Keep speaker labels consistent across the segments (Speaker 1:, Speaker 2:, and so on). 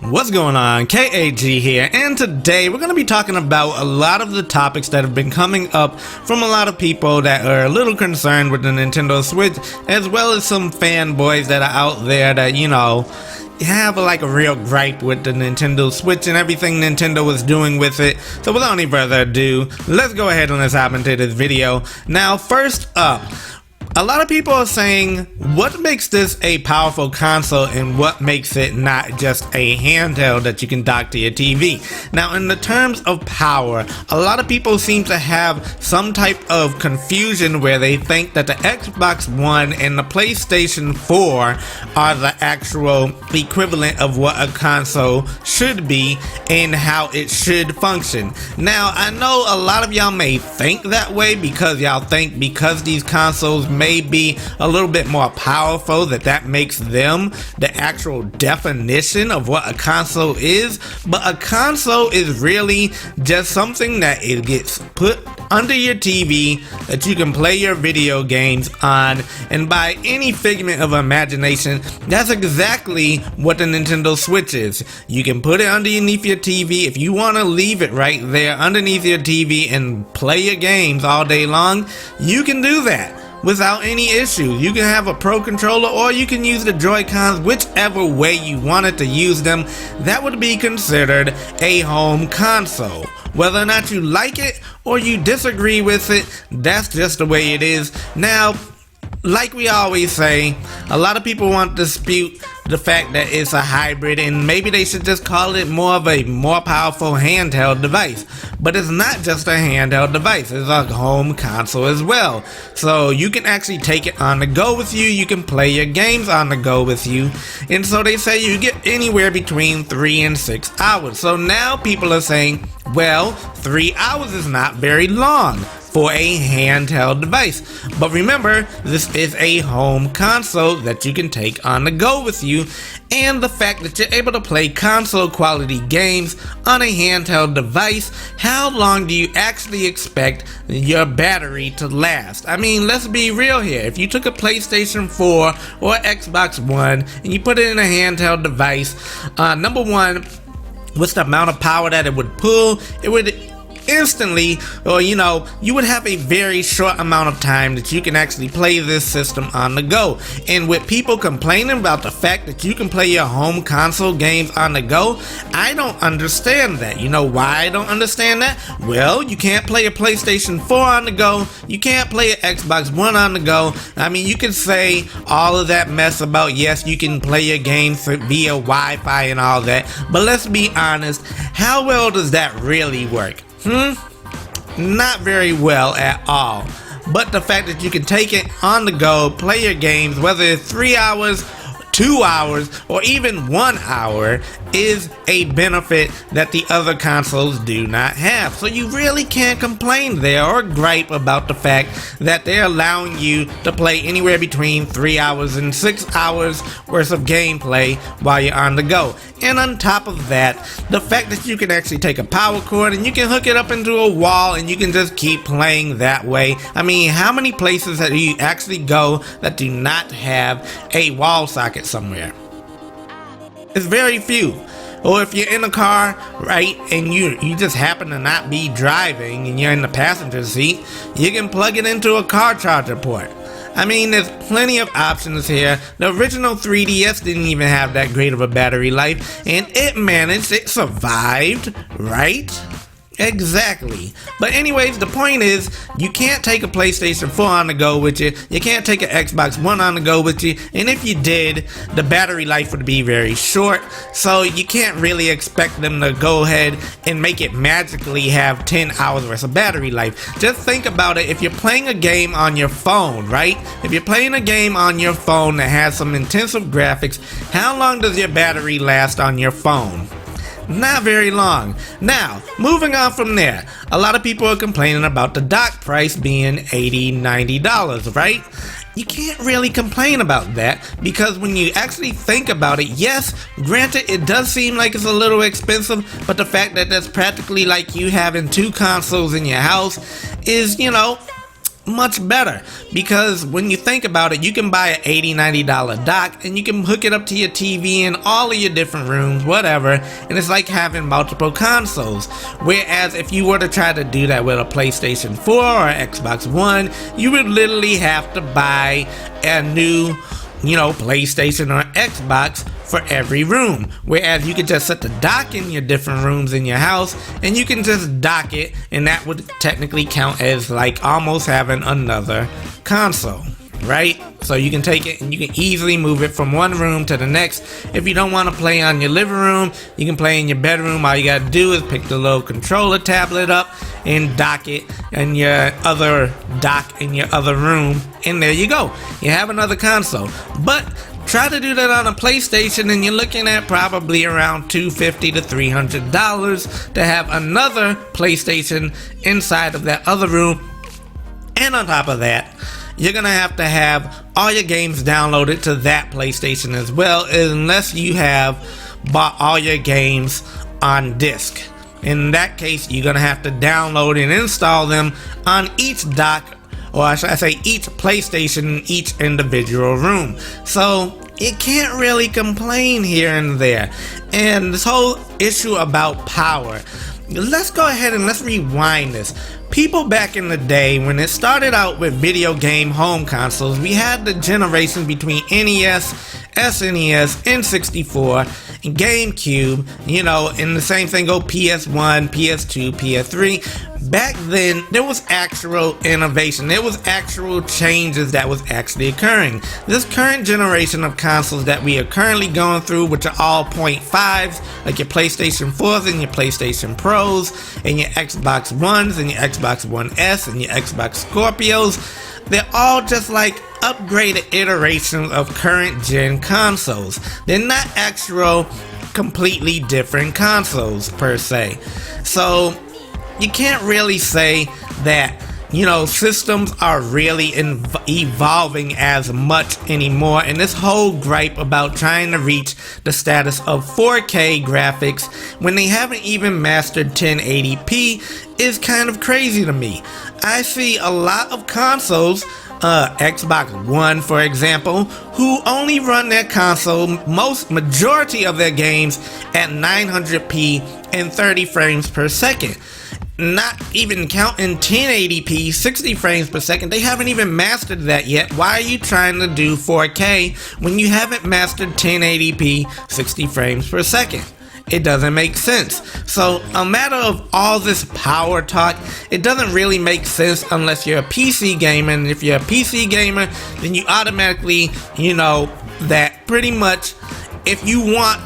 Speaker 1: What's going on? KAG here, and today we're going to be talking about a lot of the topics that have been coming up from a lot of people that are a little concerned with the Nintendo Switch, as well as some fanboys that are out there that, have like a real gripe with the Nintendo Switch and everything Nintendo is doing with it. So without any further ado, let's go ahead and let's hop into this video. Now, first up, a lot of people are saying, what makes this a powerful console and what makes it not just a handheld that you can dock to your TV? Now, in the terms of power, a lot of people seem to have some type of confusion where they think that the Xbox One and the PlayStation 4 are the actual equivalent of what a console should be and how it should function. Now, I know a lot of y'all may think that way because y'all think because these consoles may be a little bit more powerful that makes them the actual definition of what a console is, but a console is really just something that it gets put under your TV that you can play your video games on, and by any figment of imagination, that's exactly what the Nintendo Switch is. You can put it underneath your TV if you want to leave it right there underneath your TV and play your games all day long. You can do that without any issues. You can have a Pro Controller or you can use the Joy-Cons, whichever way you wanted to use them. That would be considered a home console. Whether or not you like it or you disagree with it, that's just the way it is. Now, like we always say, a lot of people want to dispute the fact that it's a hybrid and maybe they should just call it more of a more powerful handheld device. But it's not just a handheld device, it's a home console as well. So you can actually take it on the go with you, you can play your games on the go with you, and so they say you get anywhere between 3 and 6 hours. So now people are saying, well, 3 hours is not very long for a handheld device. But remember, this is a home console that you can take on the go with you, and the fact that you're able to play console quality games on a handheld device, how long do you actually expect your battery to last? I mean, let's be real here. If you took a PlayStation 4 or Xbox One and you put it in a handheld device, number one, what's the amount of power that it would pull? It would instantly, or you would have a very short amount of time that you can actually play this system on the go. And with people complaining about the fact that you can play your home console games on the go, I don't understand that. You know why I don't understand that? Well, you can't play a PlayStation 4 on the go, you can't play an Xbox One on the go. I mean, you can say all of that mess about, yes, you can play your games via Wi-Fi and all that, but let's be honest, how well does that really work? Not very well at all. But the fact that you can take it on the go, play your games, whether it's 3 hours, 2 hours, or even 1 hour, is a benefit that the other consoles do not have. So you really can't complain there or gripe about the fact that they're allowing you to play anywhere between 3 hours and 6 hours worth of gameplay while you're on the go. And on top of that, the fact that you can actually take a power cord and you can hook it up into a wall and you can just keep playing that way. I mean, how many places that you actually go that do not have a wall socket somewhere? It's very few. Or if you're in a car, right, and you just happen to not be driving and you're in the passenger seat, you can plug it into a car charger port. I mean, there's plenty of options here. The original 3DS didn't even have that great of a battery life, and it survived, right? Exactly. But anyways, the point is, you can't take a PlayStation 4 on the go with you, you can't take an Xbox One on the go with you, and if you did, the battery life would be very short, so you can't really expect them to go ahead and make it magically have 10 hours worth of battery life. Just think about it, if you're playing a game on your phone, right? If you're playing a game on your phone that has some intensive graphics, how long does your battery last on your phone? Not very long. Now, moving on from there, a lot of people are complaining about the dock price being $80, $90, right? You can't really complain about that because when you actually think about it, yes, granted, it does seem like it's a little expensive, but the fact that that's practically like you having two consoles in your house is, much better, because when you think about it, you can buy an $80-$90 dock and you can hook it up to your TV in all of your different rooms, whatever, and it's like having multiple consoles. Whereas if you were to try to do that with a PlayStation 4 or Xbox One, you would literally have to buy a new PlayStation or Xbox for every room. Whereas you could just set the dock in your different rooms in your house and you can just dock it, and that would technically count as like almost having another console, right? So you can take it and you can easily move it from one room to the next. If you don't want to play on your living room, you can play in your bedroom. All you gotta do is pick the little controller tablet up and dock it in your other dock in your other room, and there you go, you have another console. But try to do that on a PlayStation and you're looking at probably around $250 to $300 to have another PlayStation inside of that other room. And on top of that, you're gonna have to have all your games downloaded to that PlayStation as well, unless you have bought all your games on disc. In that case, you're gonna have to download and install them on each dock, or should I say each PlayStation in each individual room. So you can't really complain here and there. And this whole issue about power, let's go ahead and let's rewind this. People back in the day, when it started out with video game home consoles, we had the generation between NES, SNES, N64, and GameCube, and the same thing go PS1, PS2, PS3. Back then, there was actual innovation. There was actual changes that was actually occurring. This current generation of consoles that we are currently going through, which are all 0.5s, like your PlayStation 4s and your PlayStation Pros, and your Xbox Ones and your Xbox One S and your Xbox Scorpios, they're all just like upgraded iterations of current gen consoles. They're not actual completely different consoles per se. So you can't really say that systems are really evolving as much anymore, and this whole gripe about trying to reach the status of 4K graphics when they haven't even mastered 1080p is kind of crazy to me. I see a lot of consoles, Xbox One for example, who only run their console majority of their games at 900p and 30 frames per second. Not even counting 1080p, 60 frames per second. They haven't even mastered that yet. Why are you trying to do 4K when you haven't mastered 1080p, 60 frames per second? It doesn't make sense. So a matter of all this power talk, it doesn't really make sense unless you're a PC gamer. And if you're a PC gamer, then you automatically, that pretty much if you want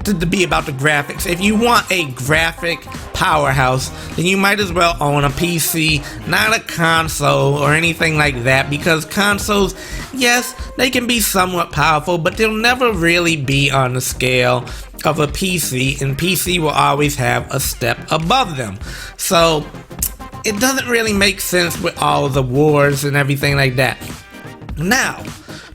Speaker 1: to be about the graphics, if you want a graphic powerhouse, then you might as well own a PC, not a console or anything like that, because consoles, yes, they can be somewhat powerful, but they'll never really be on the scale of a PC, and PC will always have a step above them. So it doesn't really make sense with all the wars and everything like that. Now,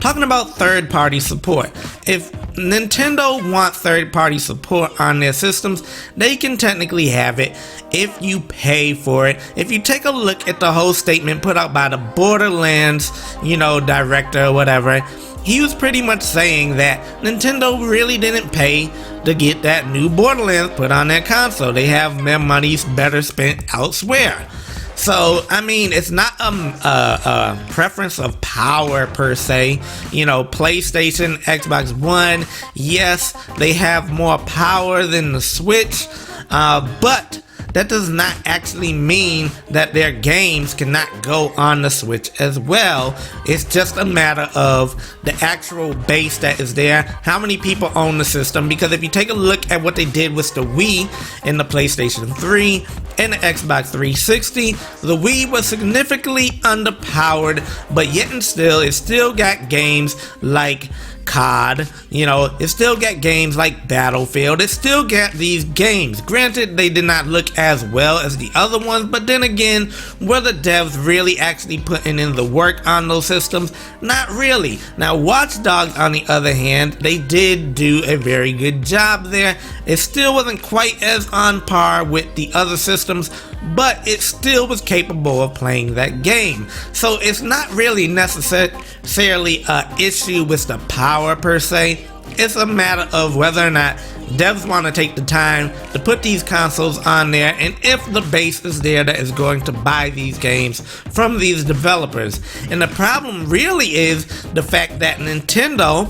Speaker 1: talking about third-party support, if Nintendo wants third-party support on their systems, they can technically have it if you pay for it. If you take a look at the whole statement put out by the Borderlands, director or whatever, he was pretty much saying that Nintendo really didn't pay to get that new Borderlands put on their console. They have their money better spent elsewhere. So, I mean, it's not a preference of power per se. PlayStation, Xbox One, yes, they have more power than the Switch, but that does not actually mean that their games cannot go on the Switch as well. It's just a matter of the actual base that is there, how many people own the system, because if you take a look at what they did with the Wii and the PlayStation 3 and the Xbox 360, the Wii was significantly underpowered, but yet and still, it still got games like COD, it still got games like Battlefield. It still got these games. Granted, they did not look as well as the other ones, but then again, were the devs really actually putting in the work on those systems? Not really. Now, Watch Dogs, on the other hand, they did do a very good job there. It still wasn't quite as on par with the other systems, but it still was capable of playing that game. So it's not really necessarily an issue with the power per se. It's a matter of whether or not devs want to take the time to put these consoles on there, and if the base is there that is going to buy these games from these developers. And the problem really is the fact that Nintendo,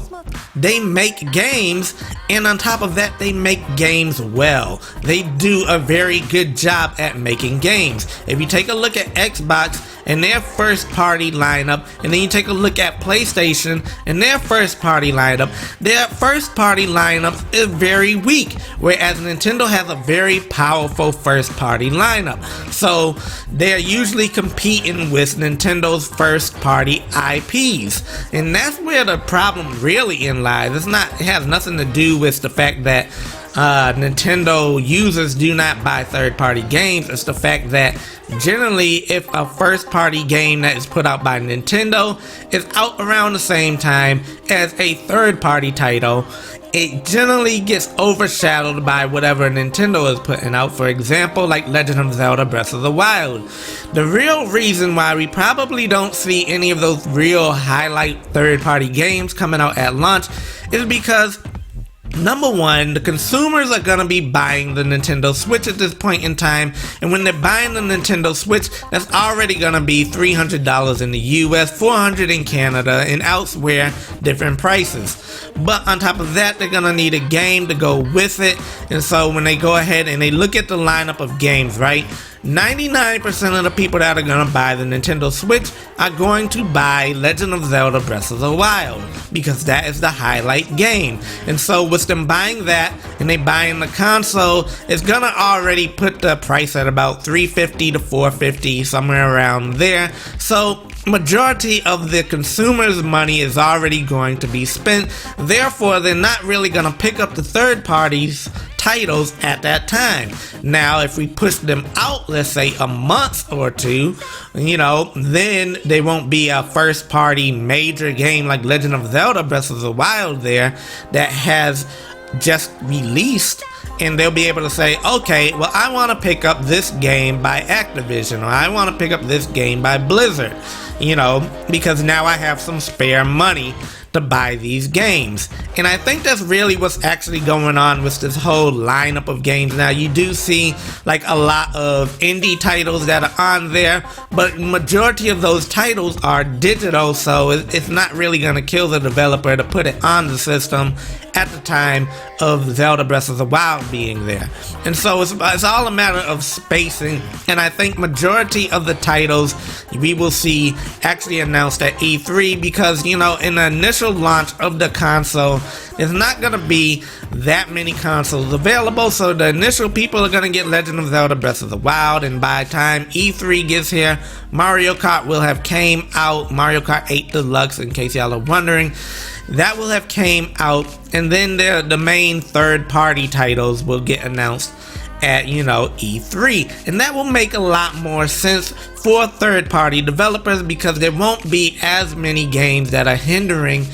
Speaker 1: they make games, and on top of that, they make games well. They do a very good job at making games. If you take a look at Xbox and their first party lineup, and then you take a look at PlayStation and their first party lineup is very weak, whereas Nintendo has a very powerful first party lineup. So they're usually competing with Nintendo's first party IPs, and that's where the problem really lies. It has nothing to do with the fact that Nintendo users do not buy third-party games. It's the fact that generally, if a first-party game that is put out by Nintendo is out around the same time as a third-party title, it generally gets overshadowed by whatever Nintendo is putting out. For example, like Legend of Zelda Breath of the Wild. The real reason why we probably don't see any of those real highlight third-party games coming out at launch is because, number one, the consumers are going to be buying the Nintendo Switch at this point in time, and when they're buying the Nintendo Switch, that's already going to be $300 in the US, $400 in Canada, and elsewhere, different prices. But on top of that, they're going to need a game to go with it, and so when they go ahead and they look at the lineup of games, right, 99% of the people that are going to buy the Nintendo Switch are going to buy Legend of Zelda Breath of the Wild, because that is the highlight game. And so with them buying that and they buying the console, it's going to already put the price at about $350 to $450, somewhere around there. So majority of the consumer's money is already going to be spent. Therefore, they're not really going to pick up the third parties titles at that time. Now, if we push them out, let's say a month or two, then they won't be a first party major game like Legend of Zelda Breath of the Wild there that has just released, and they'll be able to say, okay, well, I want to pick up this game by Activision, or I want to pick up this game by Blizzard, because now I have some spare money to buy these games. And I think that's really what's actually going on with this whole lineup of games. Now, you do see like a lot of indie titles that are on there, but majority of those titles are digital, so it's not really going to kill the developer to put it on the system at the time of Zelda Breath of the Wild being there. And so it's all a matter of spacing, and I think majority of the titles we will see actually announced at E3, because in the initial launch of the console, there's not going to be that many consoles available, so the initial people are going to get Legend of Zelda Breath of the Wild, and by the time E3 gets here, Mario Kart will have came out, Mario Kart 8 Deluxe, in case y'all are wondering. That will have came out, and then the main third-party titles will get announced at, E3. And that will make a lot more sense for third-party developers, because there won't be as many games that are hindering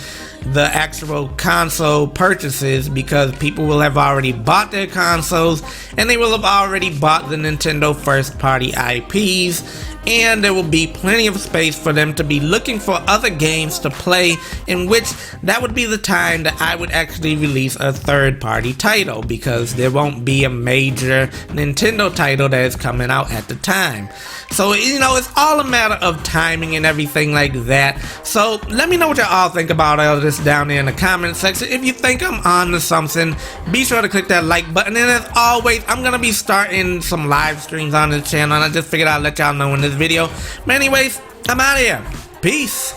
Speaker 1: the actual console purchases, because people will have already bought their consoles, and they will have already bought the Nintendo first-party IPs, and there will be plenty of space for them to be looking for other games to play, in which that would be the time that I would actually release a third-party title, because there won't be a major Nintendo title that is coming out at the time. So, it's all a matter of timing and everything like that. So, let me know what y'all think about all this down there in the comment section. If you think I'm on to something, be sure to click that like button. And as always, I'm going to be starting some live streams on this channel, and I just figured I'd let y'all know in this video. But anyways, I'm out of here. Peace.